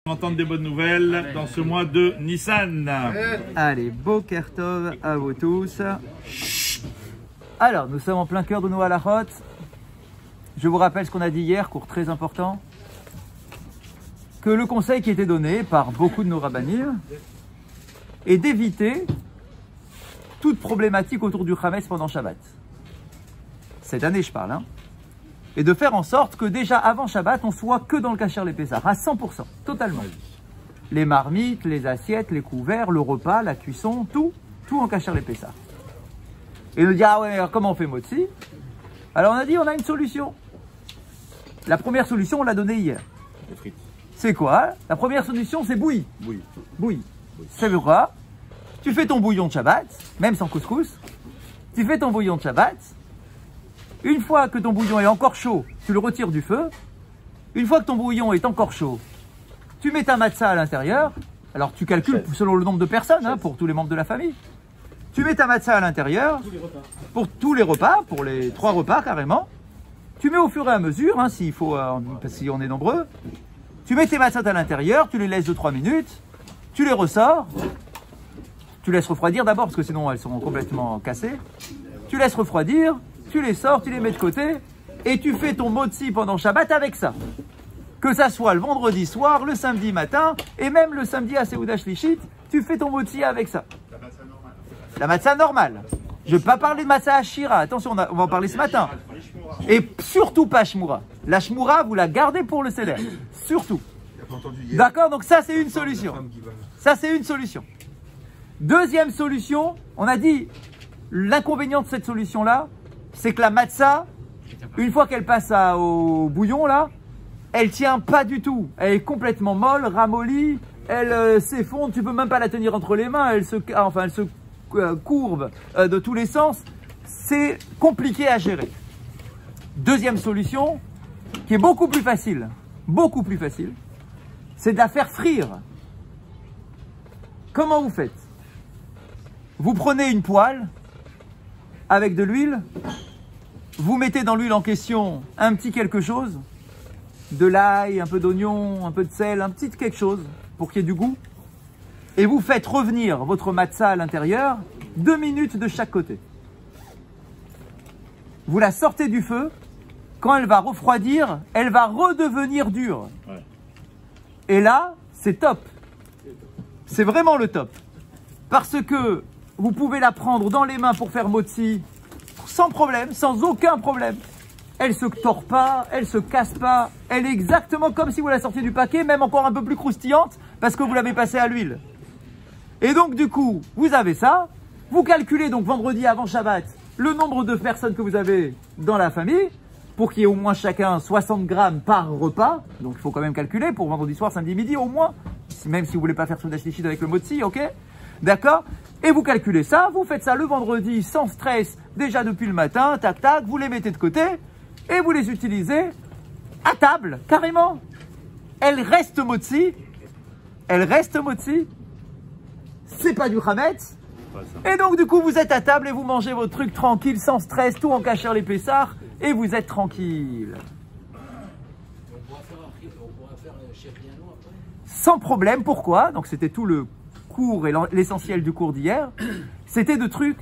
Entendre des bonnes nouvelles dans ce mois de Nissan. Allez, Boker Tov à vous tous. Alors, nous sommes en plein cœur de nos halachot. Je vous rappelle ce qu'on a dit hier, cours très important. Que le conseil qui était donné par beaucoup de nos rabbanim est d'éviter toute problématique autour du Hametz pendant Shabbat. Cette année, je parle, hein. Et de faire en sorte que déjà avant Shabbat, on soit que dans le kasher les Pessah, à 100%, totalement. Les marmites, les assiettes, les couverts, le repas, la cuisson, tout en kasher les Pessah. Et nous dit, ah ouais, alors comment on fait motzi? Alors on a dit, on a une solution. La première solution, on l'a donnée hier. Les frites. C'est quoi? La première solution, c'est bouillie. Bouillie. Ça veut quoi? Tu fais ton bouillon de Shabbat, même sans couscous. Tu fais ton bouillon de Shabbat. Une fois que ton bouillon est encore chaud, tu le retires du feu. Une fois que ton bouillon est encore chaud, tu mets ta matzah à l'intérieur. Alors tu calcules selon le nombre de personnes, hein, pour tous les membres de la famille. Tu mets ta matzah à l'intérieur pour tous les repas, pour les 3 repas carrément. Tu mets au fur et à mesure, hein, s'il faut, si on est nombreux. Tu mets tes matzahs à l'intérieur, tu les laisses 2-3 minutes, tu les ressors. Tu laisses refroidir d'abord parce que sinon elles seront complètement cassées. Tu laisses refroidir. Tu les sors, tu les mets de côté et tu fais ton motzi pendant Shabbat avec ça. Que ça soit le vendredi soir, le samedi matin et même le samedi à Seudah Shlishit, tu fais ton motzi avec ça. La matzah normale. Je ne vais pas parler de matzah Ashira, attention, on va en parler ce matin. Et surtout pas Shmura. La Shmura, vous la gardez pour le Seder. Surtout. D'accord, donc ça c'est une solution. Ça c'est une solution. Deuxième solution, on a dit l'inconvénient de cette solution-là, c'est que la matzah, une fois qu'elle passe au bouillon, là, elle tient pas du tout. Elle est complètement molle, ramollie, elle s'effondre, tu peux même pas la tenir entre les mains, elle se courbe de tous les sens. C'est compliqué à gérer. Deuxième solution, qui est beaucoup plus facile, c'est de la faire frire. Comment vous faites? Vous prenez une poêle avec de l'huile, vous mettez dans l'huile en question un petit quelque chose, de l'ail, un peu d'oignon, un peu de sel, un petit quelque chose pour qu'il y ait du goût, et vous faites revenir votre matzah à l'intérieur 2 minutes de chaque côté. Vous la sortez du feu, quand elle va refroidir, elle va redevenir dure. Ouais. Et là, c'est top. C'est vraiment le top. Parce que vous pouvez la prendre dans les mains pour faire motzi sans problème, sans aucun problème. Elle se tord pas, elle se casse pas. Elle est exactement comme si vous la sortiez du paquet, même encore un peu plus croustillante parce que vous l'avez passée à l'huile. Et donc du coup, vous avez ça. Vous calculez donc vendredi avant Shabbat le nombre de personnes que vous avez dans la famille pour qu'il y ait au moins chacun 60 grammes par repas. Donc il faut quand même calculer pour vendredi soir, samedi midi au moins. Même si vous voulez pas faire Seudah Shlishit avec le motzi, ok? D'accord? Et vous calculez ça, vous faites ça le vendredi sans stress, déjà depuis le matin, tac tac, vous les mettez de côté et vous les utilisez à table, carrément. Elle reste motzi, c'est pas du Hametz. Et donc du coup vous êtes à table et vous mangez votre truc tranquille, sans stress, tout en kasher les Pessah et vous êtes tranquille. Sans problème, pourquoi? Donc c'était tout le cours et l'essentiel du cours d'hier, c'était de trucs,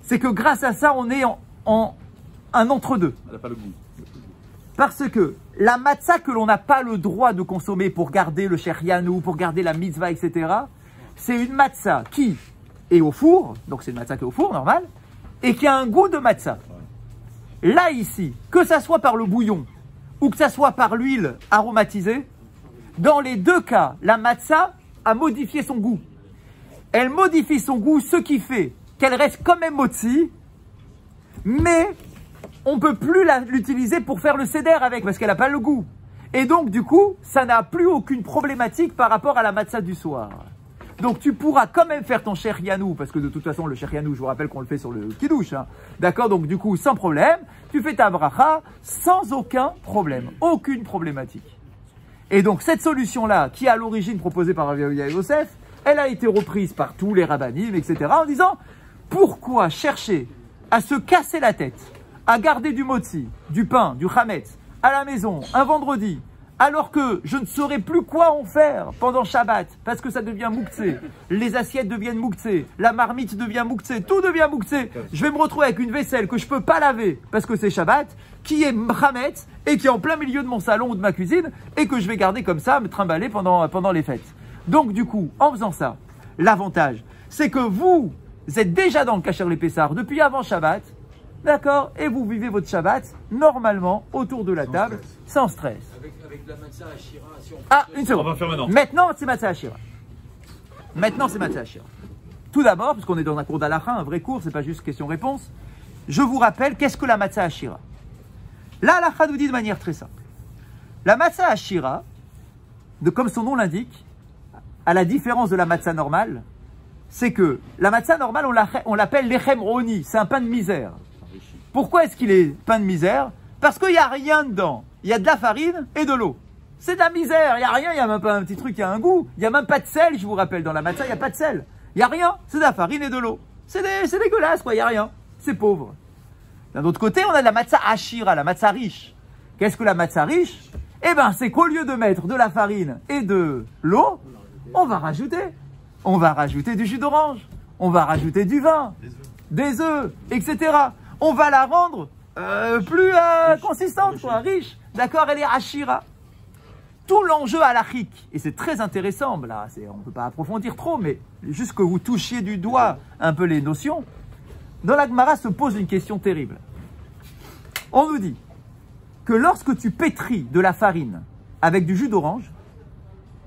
c'est que grâce à ça, on est en un entre-deux. Elle n'a pas le goût. Parce que la matzah que l'on n'a pas le droit de consommer pour garder le shérianou, pour garder la mitzvah, etc., c'est une matzah qui est au four, donc c'est une matzah qui est au four, normal, et qui a un goût de matzah. Ouais. Là, ici, que ça soit par le bouillon, ou que ça soit par l'huile aromatisée, dans les deux cas, la matzah a modifié son goût. Elle modifie son goût, ce qui fait qu'elle reste quand même motzi, mais on ne peut plus l'utiliser pour faire le seder avec, parce qu'elle n'a pas le goût. Et donc, du coup, ça n'a plus aucune problématique par rapport à la matzah du soir. Donc, tu pourras quand même faire ton shérianou, parce que de toute façon, le shérianou, je vous rappelle qu'on le fait sur le kidouche, hein. D'accord? Donc, du coup, sans problème, tu fais ta bracha sans aucun problème, aucune problématique. Et donc, cette solution-là, qui est à l'origine proposée par Rabbi Yosef, elle a été reprise par tous les rabbanim, etc., en disant, pourquoi chercher à se casser la tête, à garder du motzi, du pain, du chametz, à la maison, un vendredi, alors que je ne saurais plus quoi en faire pendant Shabbat, parce que ça devient mouktsé, les assiettes deviennent mouktsé, la marmite devient mouktsé, tout devient mouktsé. Je vais me retrouver avec une vaisselle que je peux pas laver, parce que c'est Shabbat, qui est Mhametz, et qui est en plein milieu de mon salon ou de ma cuisine, et que je vais garder comme ça, me trimballer pendant les fêtes. Donc du coup, en faisant ça, l'avantage, c'est que vous êtes déjà dans le Kasher les Pessar depuis avant Shabbat, d'accord, et vous vivez votre Shabbat normalement autour de la table, sans stress. Avec la matzah Ashira, si on Une seconde. On va faire maintenant. Maintenant, c'est matzah Ashira. Maintenant, c'est matzah Ashira. Tout d'abord, puisqu'on est dans un cours d'Alacha, un vrai cours, c'est pas juste question-réponse, je vous rappelle qu'est-ce que la matzah Ashira. Là, Alacha nous dit de manière très simple. La matzah Ashira, comme son nom l'indique, à la différence de la matzah normale, c'est que la matzah normale, on l'appelle lechem roni, c'est un pain de misère. Pourquoi est-ce qu'il est pain de misère? Parce qu'il n'y a rien dedans. Il y a de la farine et de l'eau. C'est de la misère, il n'y a rien, il n'y a même pas un petit truc qui a un goût. Il n'y a même pas de sel, je vous rappelle, dans la matzah, il n'y a pas de sel. Il n'y a rien, c'est de la farine et de l'eau. C'est dégueulasse, quoi, il n'y a rien. C'est pauvre. D'un autre côté, on a de la matzah ashira, la matzah riche. Qu'est-ce que la matzah riche? Eh bien, c'est qu'au lieu de mettre de la farine et de l'eau, on va rajouter du jus d'orange, on va rajouter du vin, des œufs, etc. On va la rendre plus consistante, quoi, riche. D'accord, elle est ashira. Tout l'enjeu halachique, et c'est très intéressant, là, on ne peut pas approfondir trop, mais juste que vous touchiez du doigt un peu les notions, dans la Gemara se pose une question terrible. On nous dit que lorsque tu pétris de la farine avec du jus d'orange,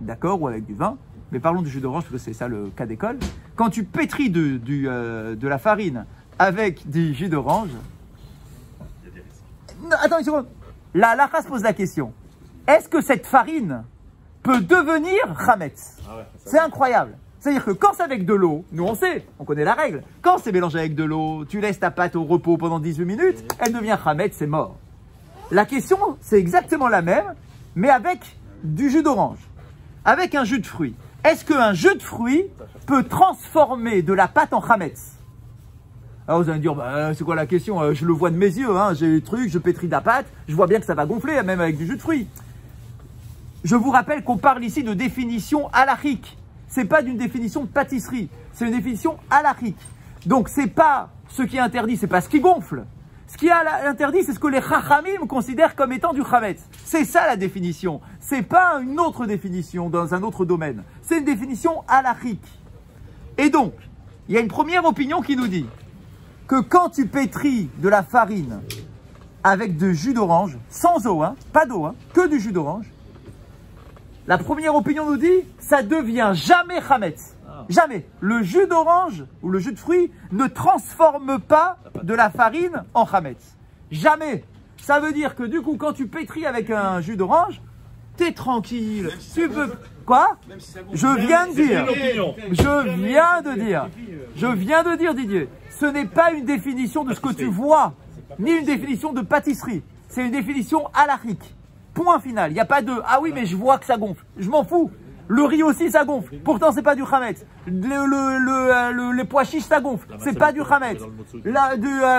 d'accord, ou avec du vin, mais parlons du jus d'orange parce que c'est ça le cas d'école, quand tu pétris de la farine avec du jus d'orange, attends une seconde, la halakha se pose la question, est-ce que cette farine peut devenir chametz? C'est incroyable. C'est-à-dire que quand c'est avec de l'eau, nous on sait, on connaît la règle, quand c'est mélangé avec de l'eau, tu laisses ta pâte au repos pendant 18 minutes, elle devient chametz, c'est mort. La question, c'est exactement la même, mais avec du jus d'orange, avec un jus de fruits. Est-ce qu'un jus de fruits peut transformer de la pâte en chametz? Alors vous allez me dire, bah, c'est quoi la question? Je le vois de mes yeux, hein, j'ai le truc, je pétris de la pâte, je vois bien que ça va gonfler, même avec du jus de fruits. Je vous rappelle qu'on parle ici de définition halachique. C'est pas d'une définition de pâtisserie, c'est une définition halachique. Donc c'est pas ce qui est interdit, c'est pas ce qui gonfle. Ce qui est interdit, c'est ce que les chachamim considèrent comme étant du chametz. C'est ça la définition. C'est pas une autre définition dans un autre domaine. C'est une définition halachique. Et donc, il y a une première opinion qui nous dit que quand tu pétris de la farine avec du jus d'orange, sans eau, hein, pas d'eau, hein, que du jus d'orange, la première opinion nous dit, ça devient jamais chametz. Jamais. Le jus d'orange ou le jus de fruits ne transforme pas de la farine en chametz. Jamais. Ça veut dire que du coup, quand tu pétris avec un jus d'orange, t'es tranquille. Tu peux... Quoi? Je viens de dire, Didier, ce n'est pas une définition de ce que tu vois, ni une définition de pâtisserie. C'est une définition halachique. Point final. Il n'y a pas de « Ah oui, mais je vois que ça gonfle ». Je m'en fous. Le riz aussi, ça gonfle. Pourtant, c'est pas du chametz. Les pois chiches, ça gonfle. C'est pas du chametz.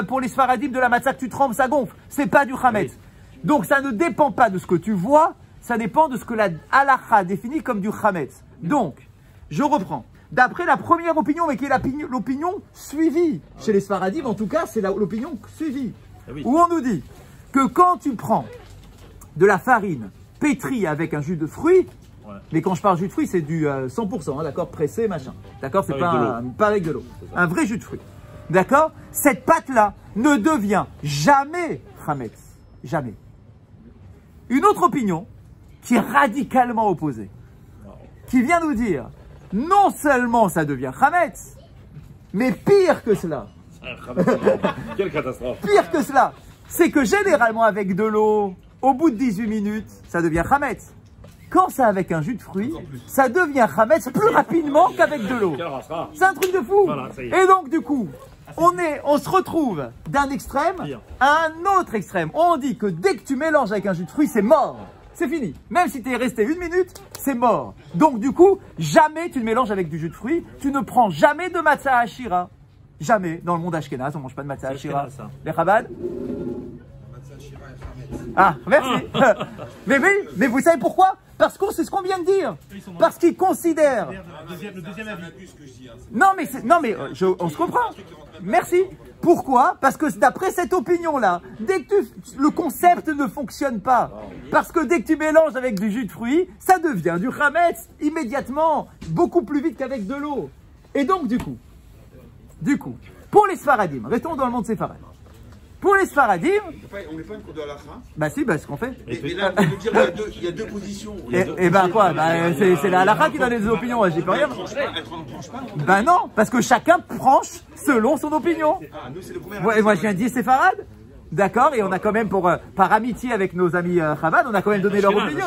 Pour les sfaradim, de la matzah que tu trempes, ça gonfle. C'est pas du chametz. Donc, ça ne dépend pas de ce que tu vois. Ça dépend de ce que la halakha définit comme du chametz. Donc, je reprends. D'après la première opinion, mais qui est l'opinion suivie chez les sfaradim, en tout cas, c'est l'opinion suivie. Où on nous dit que quand tu prends de la farine pétrie avec un jus de fruits, mais quand je parle jus de fruits, c'est du 100%, hein, d'accord, pressé, machin. D'accord, c'est pas avec de l'eau. Un vrai jus de fruits. D'accord? Cette pâte-là ne devient jamais chametz. Jamais. Une autre opinion qui est radicalement opposée, qui vient nous dire, non seulement ça devient chametz, mais pire que cela. Quelle catastrophe. Pire que cela, c'est que généralement avec de l'eau, au bout de 18 minutes, ça devient chametz. Quand c'est avec un jus de fruits, ça devient chametz plus rapidement qu'avec de l'eau. C'est un truc de fou. Voilà, et donc du coup, on se retrouve d'un extrême à un autre extrême. On dit que dès que tu mélanges avec un jus de fruits, c'est mort. C'est fini. Même si tu es resté 1 minute, c'est mort. Donc du coup, jamais tu ne mélanges avec du jus de fruits. Tu ne prends jamais de matzah ashira. Jamais. Dans le monde ashkénaz, on ne mange pas de matzah ashira. Les Chabad. matzah Ashira et chametz. Ah, merci. mais vous savez pourquoi? Parce qu'on c'est ce qu'on vient de dire. Parce qu'ils considèrent. Le deuxième avis. Non, mais on se comprend. Merci. Pourquoi? Parce que d'après cette opinion-là, dès que le concept ne fonctionne pas, parce que dès que tu mélanges avec du jus de fruits, ça devient du chametz immédiatement, beaucoup plus vite qu'avec de l'eau. Et donc, du coup, pour les Sfaradim, restons dans le monde séfarade. Pour les Sfaradim, on n'est pas une cour de halakha. bah si, bah ce qu'on fait. Mais là, on veut dire il y a deux positions. Et ben quoi, bah, c'est la halakha qui donne des opinions, j'y peux rien. Elle tranche pas. Ben non, parce que chacun tranche selon son opinion. Ah, nous, c'est le premier. Ouais, moi je viens de dire séfarade. D'accord, et on a quand même, par amitié avec nos amis Chabad, on a quand même donné leur opinion.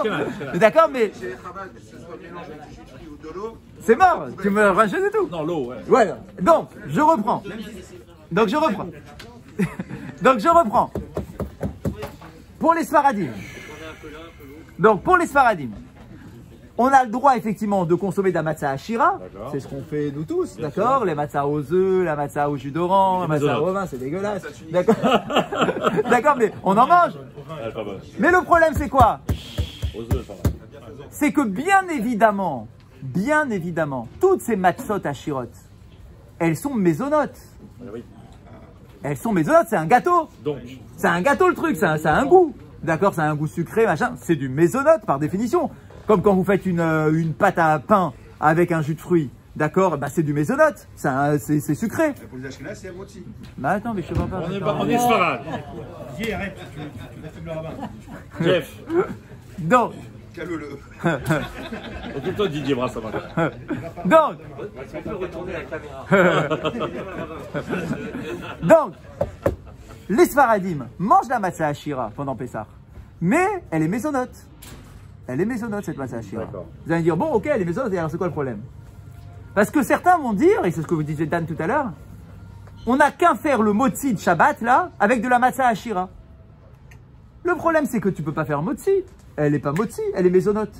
D'accord, mais C'est Chabad, que ce soit mélange avec du jus de fruits ou de l'eau. c'est mort, tu me rajoutes et tout. Non, l'eau, ouais. Ouais, donc je reprends. Pour les Sfaradim. Donc pour les Sfaradim, on a le droit effectivement de consommer de la matzah Ashira. C'est ce qu'on fait nous tous, d'accord? Les matzahs aux œufs, la matzah au jus d'orange, la matzah au vin, c'est dégueulasse. D'accord. D'accord, mais on en mange. Elle est pas bonne. Mais le problème c'est quoi? Aux œufs, ça va. C'est que bien évidemment, toutes ces matzot Ashirot, elles sont mésonotes. Oui. Elles sont mésonotes, c'est un gâteau. Donc, C'est un gâteau le truc, ça a un goût. D'accord, ça a un goût sucré, machin. C'est du mésonote par définition. Comme quand vous faites une pâte à pain avec un jus de fruits. D'accord, bah c'est du mésonote. C'est sucré. Pour les Ashkenazes, c'est un moti. Bah attends, mais je sais pas. on est Sfarad. Didier, arrête, tu affaibles le rabbin. Jeff, Donc, Calme-le. occupe-toi de Didier Brassama. donc, On peut retourner la caméra. donc, les Sfaradim mangent la matzah Ashira pendant Pessah. Mais elle est mésonote. Elle est mésonote cette matzah Ashira. D'accord. Vous allez dire, bon, ok, elle est mésonote, et alors c'est quoi le problème? Parce que certains vont dire, et c'est ce que vous disiez Dan tout à l'heure, on n'a qu'à faire le motzi de Shabbat là, avec de la matzah Ashira. Le problème c'est que tu peux pas faire motzi. Elle n'est pas motzi, elle est mésonote.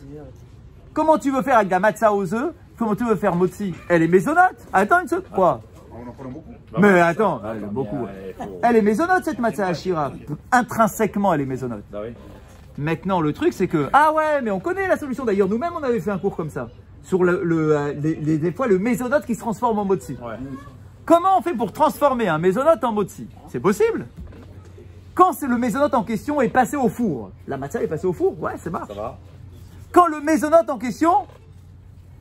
Comment tu veux faire avec de la matzah aux œufs? Comment tu veux faire motzi? Elle est mésonote. Attends une seconde. Quoi? On en parle beaucoup. Mais attends, elle est beaucoup. Elle est mésonote cette matzah Ashira. Intrinsèquement, elle est mésonote. Ah oui. Maintenant, le truc, c'est que, ah ouais, mais on connaît la solution. D'ailleurs, nous-mêmes, on avait fait un cours comme ça. Sur des fois, le mésonote qui se transforme en motzi. Ouais. Comment on fait pour transformer un mésonote en motzi? C'est possible. Quand le mésonote en question est passé au four, la matzah est passée au four, ouais, c'est marche. Ça va. Quand le mésonote en question,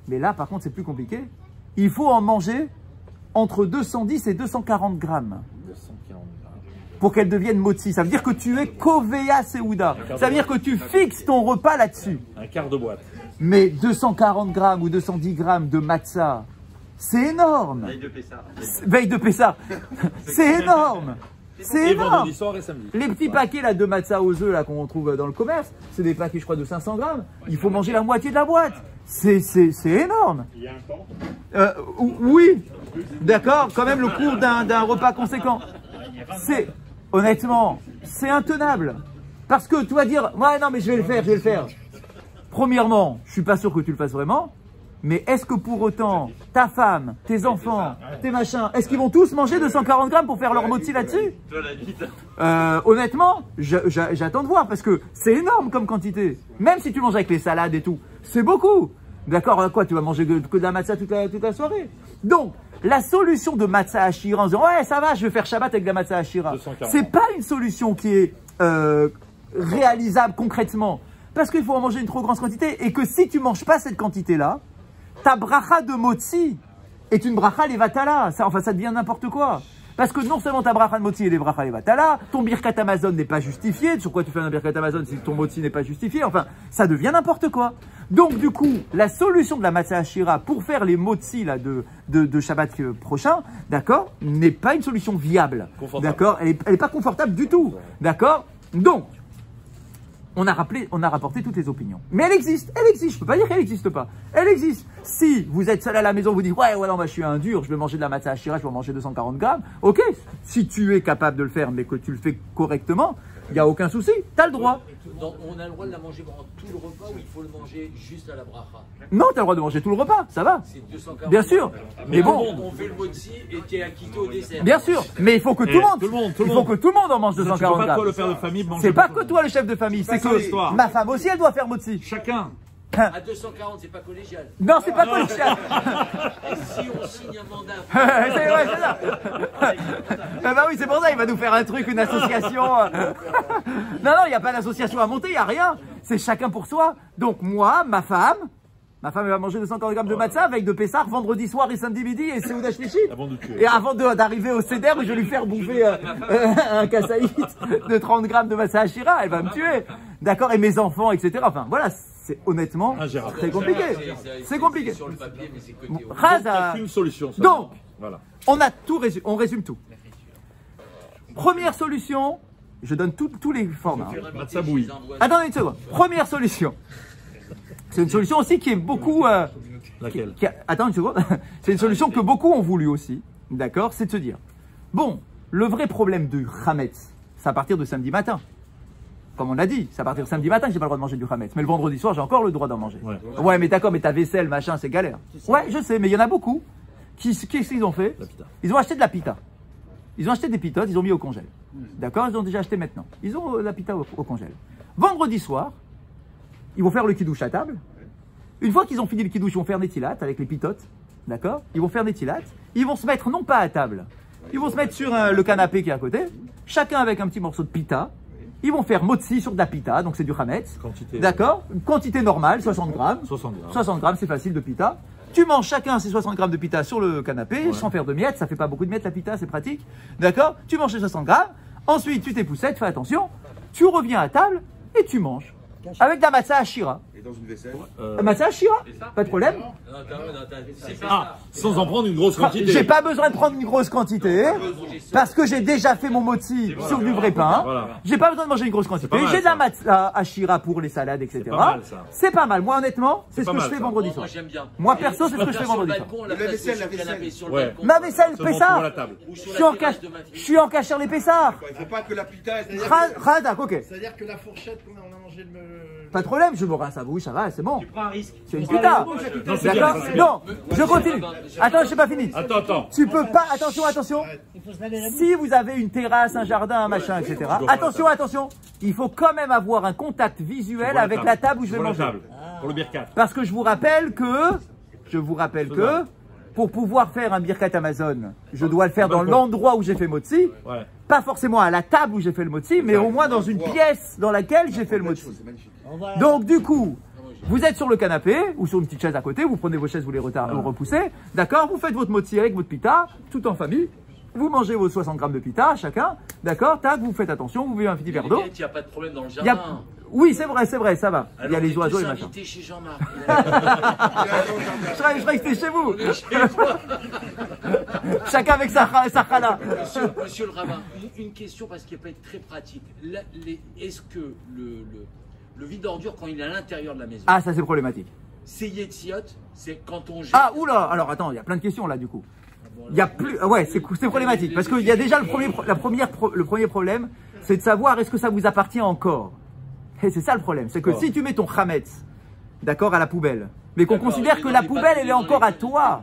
mais là, par contre, c'est plus compliqué, il faut en manger entre 210 et 240 grammes. 240 grammes. Pour qu'elle devienne motzi. Ça veut dire que tu es Kovea Seouda. Ça veut dire que tu fixes ton repas là-dessus. Un quart de boîte. Mais 240 grammes ou 210 grammes de matzah, c'est énorme. Veille de Pessah. C'est énorme. C'est Et énorme. vendredi soir et samedi. Les petits paquets là, de matzah aux œufs là qu'on trouve dans le commerce, c'est des paquets, je crois, de 500 grammes. Il faut manger la moitié de la boîte. C'est énorme. Il y a un temps. Oui. D'accord. Quand même le cours d'un repas conséquent. Honnêtement, c'est intenable. Parce que tu vas dire, ouais, non, mais je vais le faire. Premièrement, je suis pas sûr que tu le fasses vraiment. Mais est-ce que pour autant, ta femme, tes enfants, tes machins, est-ce qu'ils vont tous manger 240 grammes pour faire leur moti là-dessus? Honnêtement, j'attends de voir parce que c'est énorme comme quantité. Même si tu manges avec les salades et tout, c'est beaucoup. D'accord, quoi, tu vas manger que de la matzah toute la soirée. Donc, la solution de matzah Ashira en disant, ouais, ça va, je vais faire Shabbat avec de la matzah Ashira. C'est pas une solution qui est réalisable concrètement. Parce qu'il faut en manger une trop grande quantité et que si tu manges pas cette quantité-là, ta bracha de motzi est une bracha levatala. Ça devient n'importe quoi. Parce que non seulement ta bracha de motzi est des bracha levatala, ton birkat Amazon n'est pas justifié. Sur quoi tu fais un birkat Amazon si ton motzi n'est pas justifié? Enfin, ça devient n'importe quoi. Donc du coup, la solution de la matzah Ashira pour faire les motzi là de Shabbat prochain, d'accord, n'est pas une solution viable. D'accord, elle est pas confortable du tout. D'accord. Donc on a rapporté toutes les opinions. Mais elle existe, je peux pas dire qu'elle n'existe pas. Elle existe. Si vous êtes seul à la maison, vous dites, ouais, non, bah, je suis un dur, je vais manger de la matzah Ashira, je vais manger 240 grammes. Ok, si tu es capable de le faire, mais que tu le fais correctement, Il n'y a aucun souci, tu as le droit. Donc, on a le droit de la manger pendant tout le repas ou il faut le manger juste à la bracha? Non, tu as le droit de manger tout le repas, ça va. C'est 240. Bien sûr. Mais bon, On fait le motzi et tu es acquitté au dessert. bien sûr. Mais il faut que tout le monde, tout le monde, il faut que tout le monde en mange Tu peux 240 pas, toi, grammes. le père de famille, manger C'est pas pour que toi le chef de famille, c'est ça l'histoire. que ma femme aussi elle doit faire motzi. Chacun. À 240, c'est pas collégial. Non, c'est pas collégial. Et si on signe un mandat, C'est ouais, c'est ça. Eh ben oui, c'est pour ça, il va nous faire un truc, une association. Non, il n'y a pas d'association à monter, il n'y a rien. C'est chacun pour soi. Donc moi, ma femme, elle va manger 240 grammes de matzah avec de Pessar vendredi soir et samedi midi et Seouda Shlichit. Avant de tuer. Et avant d'arriver au Seder, je vais lui faire bouffer un kassaït de 30 grammes de matzah Hashira, elle va me tuer. D'accord. Et mes enfants, etc. Enfin, voilà, c'est honnêtement Ingérable. très compliqué. C'est compliqué. sur le papier, mais c'est côté au. Raza. Il n'y a qu'une solution. ça. Donc, Voilà. on résume tout. Première solution, je donne tous les formats. Matzah bouillie. Attendez une seconde. Première solution. C'est une solution aussi qui est beaucoup... Laquelle? Attends une seconde. C'est une solution que beaucoup ont voulu aussi. D'accord? C'est de se dire, bon, le vrai problème du Hametz, c'est à partir de samedi matin. Comme on l'a dit, c'est à partir de samedi matin que j'ai pas le droit de manger du Hametz. Mais le vendredi soir, j'ai encore le droit d'en manger. Ouais, mais d'accord, mais ta vaisselle, machin, c'est galère. Ouais, je sais, mais il y en a beaucoup. Qu'est-ce qu'ils ont fait? La pita. Ils ont acheté de la pita. Ils ont acheté des pitotes, ils ont mis au congèle. D'accord? Ils ont déjà acheté maintenant. Ils ont la pita au congèle. Vendredi soir, ils vont faire le kidouche à table. Une fois qu'ils ont fini le kidouche, ils vont faire netilat avec les pitotes. D'accord? Ils vont faire netilat. Ils vont se mettre non pas à table. Ils vont se mettre sur le canapé qui est à côté. Chacun avec un petit morceau de pita. Ils vont faire motzi sur de la pita, donc c'est du hametz. Quantité. D'accord? Une quantité normale, 60 grammes. 60 grammes. 60 grammes, c'est facile de pita. Tu manges chacun ces 60 grammes de pita sur le canapé, sans faire de miettes. Ça fait pas beaucoup de miettes la pita, c'est pratique. D'accord? Tu manges ces 60 grammes. Ensuite, tu t'époussettes, fais attention. Tu reviens à table et tu manges. Avec de la matzah Hashira. Et dans une vaisselle. Matzah Hashira, pas de problème. Ah, sans en prendre une grosse quantité. J'ai pas besoin de prendre une grosse quantité parce que j'ai déjà fait mon motzi sur du vrai pain. Voilà. J'ai pas besoin de manger une grosse quantité. pas mal, J'ai de la ça. matzah Hashira pour les salades, etc. pas mal, ça. C'est pas mal. Moi, honnêtement, c'est ce pas que je mal, fais ça. vendredi Moi, soir. j'aime bien. Moi, perso, c'est ce que je fais Sur le vendredi soir. balcon, la La place vaisselle, sur le la canapé, vaisselle. sur le Ouais. balcon. Ma vaisselle Seulement Pessar. pour la table. Ou sur Je la suis en terrasse cache, de ma fille. je suis en cachère les Pessars. Il faut pas que la pita. Radak, ok. C'est-à-dire que la fourchette qu'on a mangé le. Pas de problème, je me rince à bouche, ça va, c'est bon. Tu prends un risque. C'est une pita. Non, c'est bien, D'accord? c'est bien. Non, je continue. Attends, je n'ai pas fini. Attends. Tu peux pas, attention. Il faut se laver la bouche. Si vous avez une terrasse, un jardin, un machin, etc. Attention. Il faut quand même avoir un contact visuel avec la table où je vais Pour la manger. table. Pour le birkat. Parce que je vous rappelle que, pour pouvoir faire un birkat Amazon, je dois le faire dans l'endroit où j'ai fait motzi. Ouais. Pas forcément à la table où j'ai fait le motzi, mais au moins dans une pièce dans laquelle j'ai fait le motzi. C'est magnifique. Donc du coup, vous êtes sur le canapé ou sur une petite chaise à côté, vous prenez vos chaises, vous les repoussez, d'accord? Vous faites votre motzi avec votre pita, tout en famille. Vous mangez vos 60 grammes de pita chacun, d'accord? Tac, vous faites attention, vous buvez un petit verre d'eau. Il n'y a pas de problème dans le Il y a- jardin. Oui, c'est vrai, ça va. Il y a les oiseaux et les machin. invité chez Jean-Marc. Je croyais que c'était chez vous. Chacun avec sa chala. Monsieur le rabbin, une question parce qu'il peut être très pratique. Est-ce que le vide d'ordure, quand il est à l'intérieur de la maison, Ah, ça c'est problématique. c'est Yetziot, c'est quand on jette. Ah, oula. Alors attends, il y a plein de questions là du coup. Il y a plus. Ouais, c'est problématique parce qu'il y a déjà le premier problème, c'est de savoir est-ce que ça vous appartient encore. Et c'est ça le problème, c'est que si tu mets ton chametz, d'accord, à la poubelle, mais qu'on D'accord, considère il est que dans la les poubelle papiers, elle est dans encore les- à toi.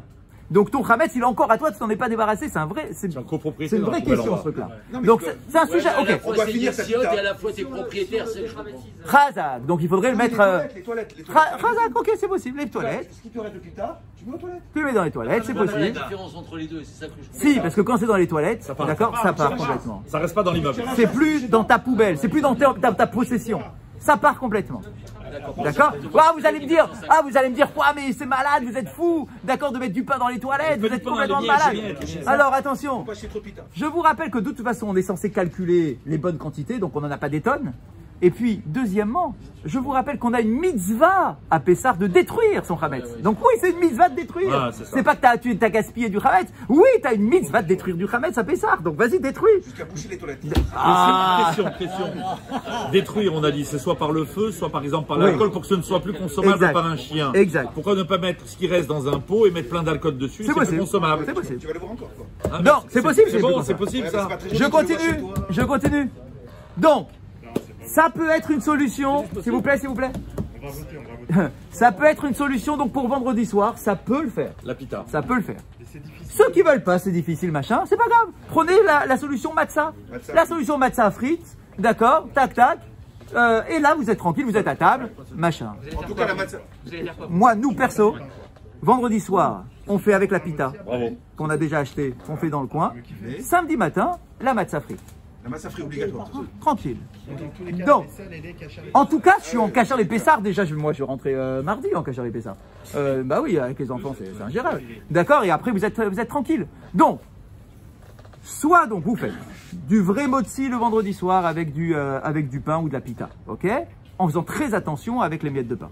Donc ton chametz il est encore à toi, tu t'en es pas débarrassé, c'est C'est en copropriété. une dans la vraie poubelle question en ce bas. truc-là. Non, mais Donc tu c'est un Ouais, sujet. mais à la Ok. fois On doit c'est finir cette Yetziot pita. et à la fois t'es propriétaire, c'est je comprends. Razak, donc il faudrait le mettre. Les toilettes. Razak, ok, c'est possible, les toilettes. Ce qui te reste de pita, tu mets aux toilettes. Tu le mets dans les toilettes, c'est Je vois pas la possible. différence entre les deux, c'est ça que je comprends. Si, parce que quand c'est dans les toilettes, part. d'accord, ça part complètement. Ça reste pas dans l'immeuble. C'est plus dans ta poubelle, c'est plus dans ta possession. Ça part complètement. D'accord? Ah, vous allez me dire, quoi, mais c'est malade, vous êtes fou, d'accord, de mettre du pain dans les toilettes, vous êtes complètement malade. Alors attention, Pas acheter trop de pita. je vous rappelle que de toute façon, on est censé calculer les bonnes quantités, donc on n'en a pas des tonnes. Et puis, deuxièmement, je vous rappelle qu'on a une mitzvah à Pessar de détruire son chametz. Donc oui, c'est une mitzvah de détruire. Ah, c'est ça. C'est pas que t'as gaspillé du chametz. Oui, t'as une mitzvah de détruire du chametz à Pessar. Donc vas-y, détruis. Jusqu'à boucher les toilettes. Question. Détruire, on a dit, c'est soit par le feu, soit par exemple par l'alcool pour que ce ne soit plus consommable Exact. par un chien. Exact. Pourquoi ne pas mettre ce qui reste dans un pot et mettre plein d'alcool dessus? C'est C'est plus possible. consommable. C'est possible. Tu vas le voir encore, quoi. Ah, Non, c'est possible, C'est c'est bon, plus c'est consommable. possible Ouais, ça. c'est pas très Je joli, tu le vois chez continue, toi. je continue. Donc, Ça peut être une solution, s'il vous plaît, s'il vous plaît. Ça peut être une solution, donc pour vendredi soir, ça peut le faire. La pita. Ça peut le faire. Ceux qui veulent pas, c'est difficile, machin, c'est pas grave. Prenez la solution matza. La solution matza frites, d'accord, tac, tac. Et là, vous êtes tranquille, vous êtes à table, machin. En tout cas, la matza. Moi, nous, perso, vendredi soir, on fait avec la pita, Bravo. qu'on a déjà acheté, on fait dans le coin. Samedi matin, la matza frite. La matza frite obligatoire. Tranquille. Dans tous les cas, Donc, les vaisselles et les cachets. en tout cas, je suis en cachère les Pessards. Déjà, moi, je vais rentrer mardi en cachère les Pessards. Bah oui, avec les enfants, c'est ingérable. D'accord. Et après, vous êtes tranquille. Donc, soit donc vous faites du vrai motzi le vendredi soir avec du pain ou de la pita, ok, en faisant très attention avec les miettes de pain.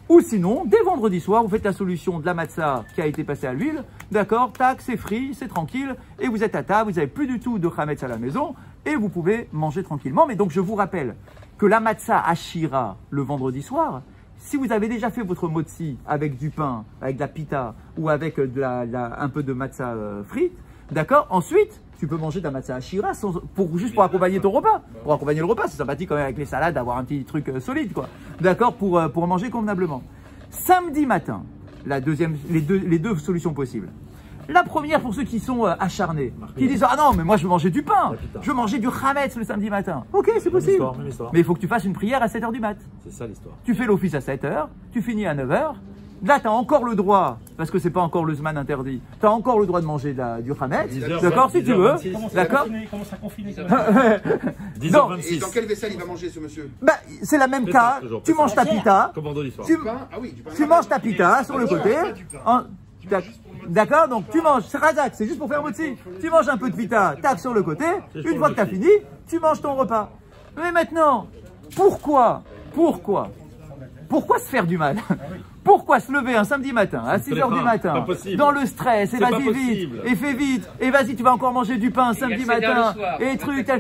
Ou sinon, dès vendredi soir, vous faites la solution de la matzah qui a été passée à l'huile, d'accord, tac, c'est frit, c'est tranquille, et vous êtes à table, vous n'avez plus du tout de chametz à la maison, et vous pouvez manger tranquillement. Mais donc, je vous rappelle que la matzah ashira le vendredi soir, si vous avez déjà fait votre motzi avec du pain, avec de la pita, ou avec un peu de matzah frite, d'accord, ensuite, tu peux manger de la matzah ashira juste pour accompagner ton repas. Pour accompagner le repas, c'est sympathique quand même avec les salades d'avoir un petit truc solide, quoi. D'accord, pour manger convenablement. Samedi matin, les deux solutions possibles. La première pour ceux qui sont acharnés, qui disent ah non mais moi je veux manger du pain, je veux manger du chametz le samedi matin. Ok, c'est possible. Mais il faut que tu fasses une prière à 7h du mat. C'est ça l'histoire. Tu fais l'office à 7h, tu finis à 9h. Là, tu as encore le droit, parce que c'est pas encore le Zman interdit, tu as encore le droit de manger du chametz, d'accord, si tu veux, d'accord. Commence à confiner. 10h26. Et dans quelle vaisselle il va manger ce monsieur? Bah, c'est la même cas, tu manges ta pita, Comme vendredi soir. tu manges ta pita sur le côté, d'accord, donc tu manges, c'est razak, c'est juste pour faire motzi, tu manges un peu de pita, tac sur le côté, une fois que tu as fini, tu manges ton repas. Mais maintenant, pourquoi se faire du mal? Pourquoi se lever un samedi matin à 6h du matin dans le stress et vas-y vite et fais vite et vas-y tu vas encore manger du pain samedi matin et truc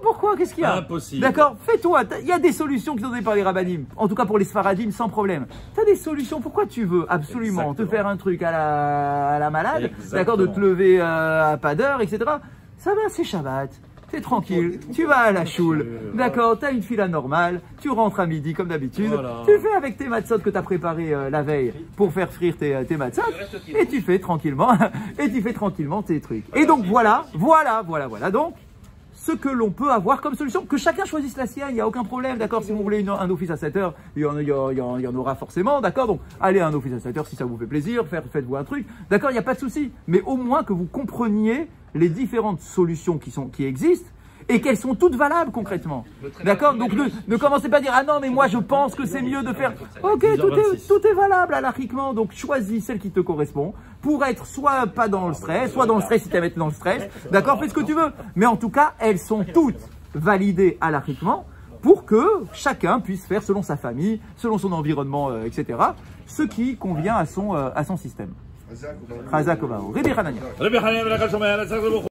pourquoi qu'est-ce qu'il y a? Impossible. D'accord, fais-toi, il y a des solutions qui sont données par les rabbinim, en tout cas pour les sfaradim sans problème. Tu as des solutions, pourquoi tu veux absolument te faire un truc à la malade, d'accord, de te lever à pas d'heure, etc. Ça va, c'est Shabbat. T'es tranquille, tu vas à la choule, d'accord, t'as une fila normale, tu rentres à midi comme d'habitude, tu fais avec tes matzot que t'as préparé la veille pour faire frire tes matzot, et tu fais tranquillement, tes trucs. Et donc voilà, donc, ce que l'on peut avoir comme solution, que chacun choisisse la sienne, il n'y a aucun problème, d'accord, si vous voulez un office à 7h, il y en aura forcément, d'accord, donc allez à un office à 7h si ça vous fait plaisir, faites-vous un truc, d'accord, il n'y a pas de souci, mais au moins que vous compreniez les différentes solutions qui existent et qu'elles sont toutes valables concrètement. D'accord? Donc ne commencez pas à dire ah non mais moi je pense que c'est mieux de faire. Ok, tout est valable anarchiquement, donc choisis celle qui te correspond pour être soit pas dans le stress, soit dans le stress si tu es dans le stress. D'accord? Fais ce que tu veux. Mais en tout cas, elles sont toutes validées anarchiquement pour que chacun puisse faire selon sa famille, selon son environnement, etc. ce qui convient à son système. Chazak Obaho. Rabbi Hanania.